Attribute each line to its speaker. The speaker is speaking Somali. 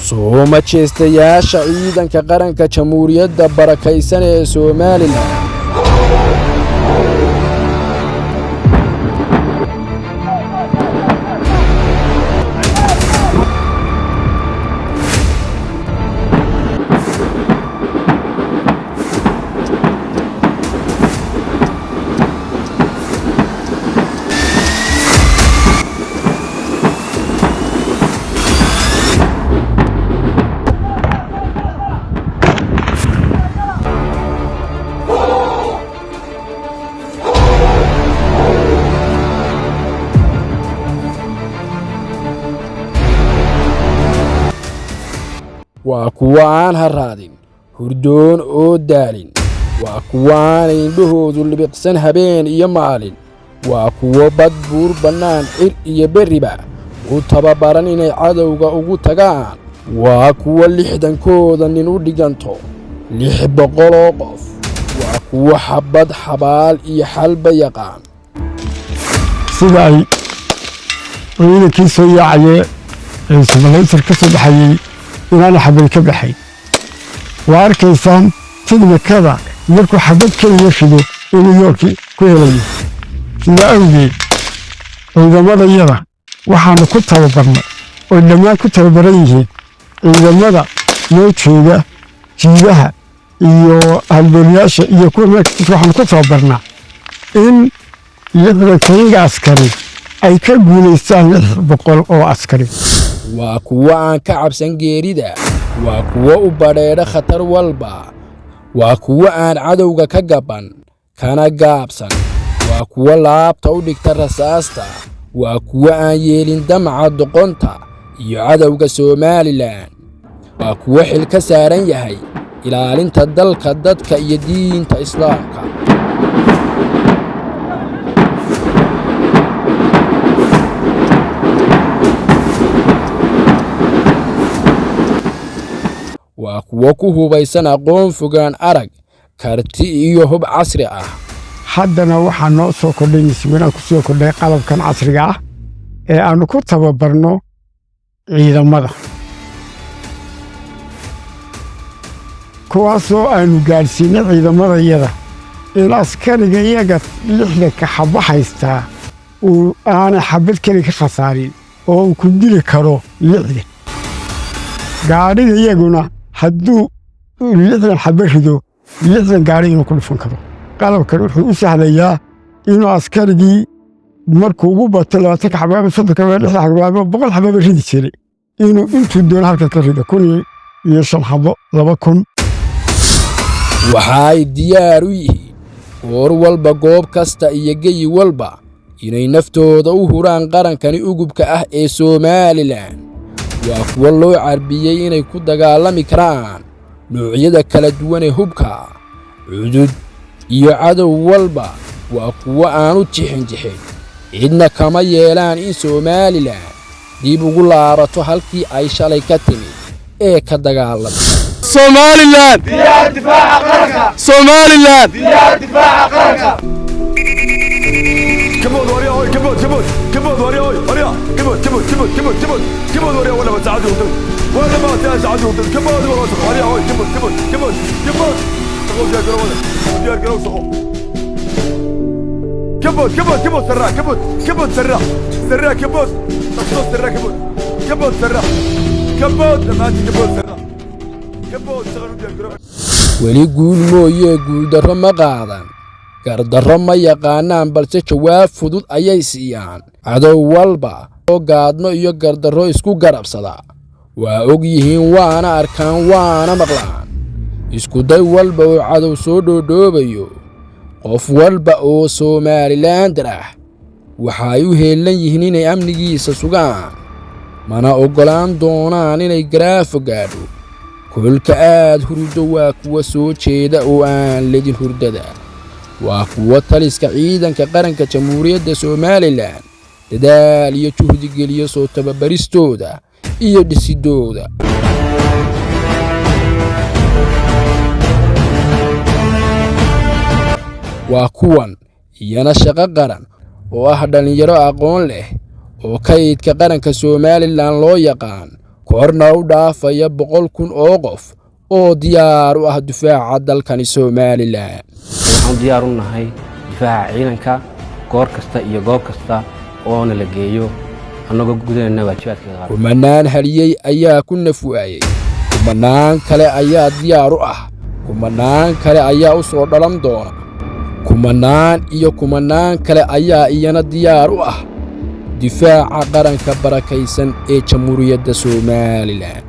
Speaker 1: soo majeystayaasha ciidanka qaranka Jamhuuriyadda Barakaysan ee Soomaaliland. waa kuwa aan haraadin hurdoon oo daalin waa kuwa aan indhahoodu libiqsan habeen iyo maalin waa kuwa bad buur bannaan cir iyo berriba u tababaran inay cadowga ugu tagaan waa kuwa 60kooda nin u dhiganto 600 oo qof waa kuwa xabad xabaal iyo xalba yaqaan
Speaker 2: sida ay ciidankii soo yaacayee ee Soomaaliyeed ka soo baxayay inaan xabad ka baxay waa arkaysaan tidmakada markuu xabad kaliya shido inuu yoolkii ku helayo sida awgeed ciidamadayada waxaanu ku tababarnay oo dhammaan ku tababaran yihiin ciidamada noo jeeda jiidaha iyo haldooliyaasha iyo kuwa meelkasta waxaanu ku tababarnaa in 60 askari ay ka guulaystaan 600 oo askari
Speaker 1: waa kuwa aan ka cabsan geerida waa kuwa u badheedha khatar walba waa kuwa aan cadowga ka gaban kana gaabsan waa kuwa laabta u dhigta rasaasta waa kuwa aan yeelin damaca doqonta iyo cadowga Soomaaliland waa kuwa xil ka saaran yahay ilaalinta dalka dadka iyo diinta Islaamka waa kuwa ku hubaysan aqoon fogaan arag karti iyo hub casri ah
Speaker 2: haddana waxaa noo soo kordhay miswiinaan ku soo kordhay qalabkan casriga ah ee aanu ku tababarno ciidamada kuwaasoo aanu gaadhsiinay ciidamadayada in askariga iyaga 60 xabbo haystaa uu aanay xabad kali ka khasaarin oo uu ku dili karo 60 gaadhiga iyaguna hadduu 60 xabbo rido 60 gaadhi inuu ku dhufan karo qalabkan wuxuu u sahlayaa inuu askarigii markuu ugu bato 20 xabbo ama 30 xabbo ama 100 xabbo ridi jiray inuu intuu doono halka ka rido 1,000 xabbo 2,000
Speaker 1: waxay diyaar u yihiin goor walba goob kasta iyo geyi walba inay naftooda u huraan qarankani ugubka ah ee Soomaaliland waa kuwa loo carbiyay inay ku dagaalami karaan noocyada kala duwan ee hubka cudud iyo cadow walba waa kuwa aan u jixin cidna kama yeelaan in Soomaaliland dib ugu laabato halkii ay shalay ka timid ee ka dagaalamay
Speaker 3: Somaliland diyaar difaaca qaranka Somaliland diyaar difaaca qaranka كبود وريا هوي كبود وريا هوي وريا كبود وريا ولا ما تعدوا ولا ما تعدوا كبود وريا هوي كبود تقول يا جروله يا جروله صخو كبود سرع كبود سرع كبود تصوت سرع كبود سرع كبود لما كبود سرع كبود شغلوا يا جروله
Speaker 1: weli guul mooyee guuldarro ma qaadan gardarro ma yaqaanaan balse jawaab fudud ayay siiyaan cadow walba oo gaadno iyo gardarro isku garabsada waa og yihiin waana arkaan waana maqlaan isku day walba oo cadow soo dhoodhoobayo qof walba oo Somaliland ah waxay u heelan yihiin inay amnigiisa sugaan mana ogolaan doonaan inay garaafo gaadho kulka aad hurdo waa kuwa soo jeeda oo aan ledin hurdada waa kuwa taliska ciidanka qaranka Jamhuuriyadda Soomaaliland dadaal iyo juhdi geliyo soo tababaristooda iyo dhisidooda waa kuwan iyana shaqo qaran oo ah dhalinyaro aqoon leh oo kaydka qaranka Soomaaliland loo yaqaan korna u dhaafaya 100,000 oo qof oo diyaar u ah difaaca dalkani Soomaaliland.
Speaker 4: waxaan diyaar u nahay difaaca ciidanka goor kasta iyo goob kasta oo la geeyo anagoo gudaheena waajibaadka qaran.
Speaker 1: kumanaan haliyey ayaa ku nafuayay, kumanaan kale ayaa diyaar u ah, kumanaan kale ayaa u soo dhalan doona, kumanaan kale ayaa iyana diyaar u ah difaaca qaranka barakaysan ee Jamhuuriyadda Soomaaliland.